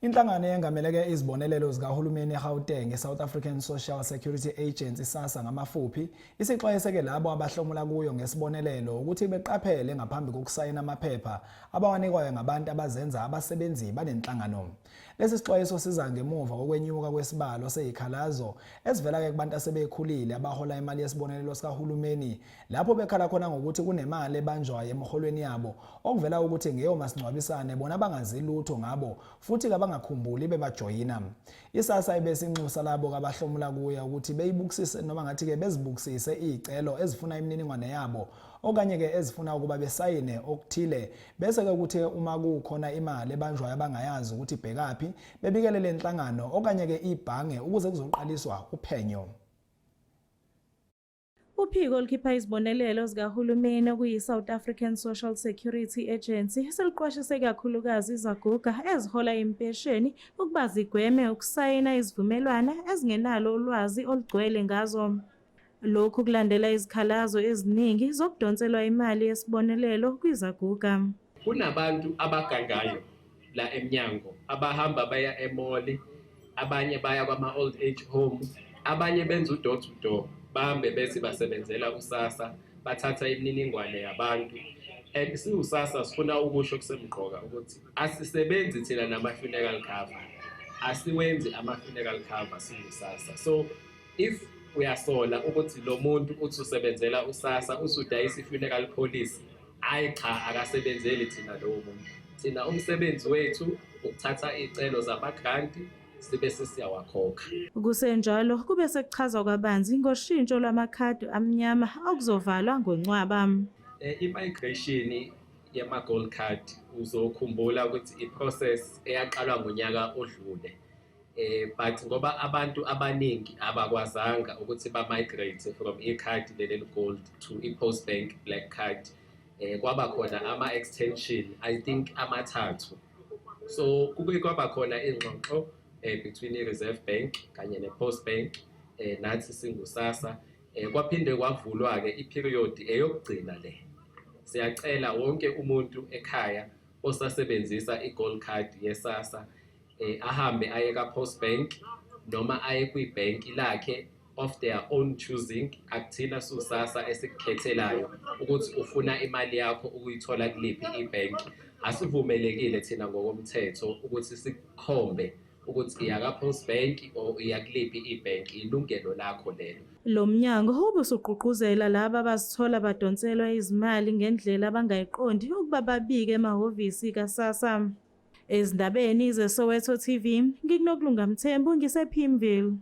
Inhlangano eyengameleke izibonelelo zikahulumeni eGauteng iSouth African Social Security Agency SASSA ngamafuphi isixwayiseke labo abahlomula kuyo ngesibonelelo ukuthi beqaphele ngaphambi kokusayina amaphepha abawanikwayo ngabantu abazenza abasebenzi balenhlangano. Lesi sixwayiso siza ngemuva kokwenyuka kwesibalo sezikhalazo ezivela kubantu asebekhulile abahola imali yesibonelelo sikahulumeni lapho bekhala khona ngokuthi kunemali ebanjwayo emholweni yabo okuvela ukuthi ngeyomasingcwabisane bona bangazi lutho ngabo futhi ngakhumbuli bebajoyina. ISASSA ibesinxusa labo abahlomula kuya ukuthi beyibukisise noma ngathi ke bezibukisise izicelo ezifuna imininingwane yabo okanye ke ezifuna ukuba besayine okuthile bese ke ukuthi uma kukhona imali ebanjwayo abangayazi ukuthi ibhekapi bebikele lenhlangano okanye ke ibhange ukuze kuzoqaliswa uphenyo. Uphiko olukhipha izibonelelo zikahulumeni okuyi-South African Social Security Agency seliqwashise kakhulukazi izaguga ezihola impesheni ukuba zigweme ukusayina izivumelwano ezingenalo ulwazi olugcwele ngazo. Lokhu kulandela izikhalazo eziningi zokudonselwa imali yesibonelelo kwizaguga. Kunabantu abagangayo la eMnyango abahamba baya emoli, abanye baya kwama-old age home, abanye benza door to door. Bahambe bese basebenzela uSASSA bathatha imininingwane yabantu. SASSA sifuna ukusho kusemqoka ukuthi asisebenzi thina nama-funeral cover, asiwenzi ama-funeral cover siyi-SASSA. So if uyasola ukuthi lo muntu uthi usebenzela uSASSA usudayisa i-funeral policy, hayi cha akasebenzeli thina lowo muntu. Thina umsebenzi wethu ukuthatha icelo zamagranti sibe sesiyawakhokha. Kusenjalo kube sekuchazwa kabanzi ngoshintsho lwamakhadi amnyama okuzovalwa ngoNcwaba. I-migration yama-gold card uzokhumbula ukuthi i-process eyaqalwa ngonyaka odlule. But ngoba abantu abaningi abakwazanga ukuthi ba-migrate from ikhadi leli gold to i-post bank black card, kwaba khona ama-extension I think amathathu. So kuke kwaba khona ingxoxo between i-Reserve Bank kanye ne-Post Bank nathi singu-SASSA, kwaphinde kwavulwa-ke i-period eyokugcina le. Siyacela wonke umuntu ekhaya osasebenzisa i-gold card ye-SASSA ahambe aye ka-Post Bank noma aye kwibhenki lakhe of their own choosing. Akuthina su-SASSA esikukhethelayo ukuthi ufuna imali yakho ukuyithola kuliphi ibhenki. Asivumelekile thina ngokomthetho ukuthi sikukhombe ukuthi iya ka-Post Bank or iya kuliphi ibhenki, ilungelo lakho lelo. Lo mnyango ubusuqhuquzela laba abazithola badonselwa izimali ngendlela abangayiqondi ukuba babike emahhovisi kaSASSA. Ezindabeni zeSoweto TV, ngikunokulunga Mthembu ngisePimville.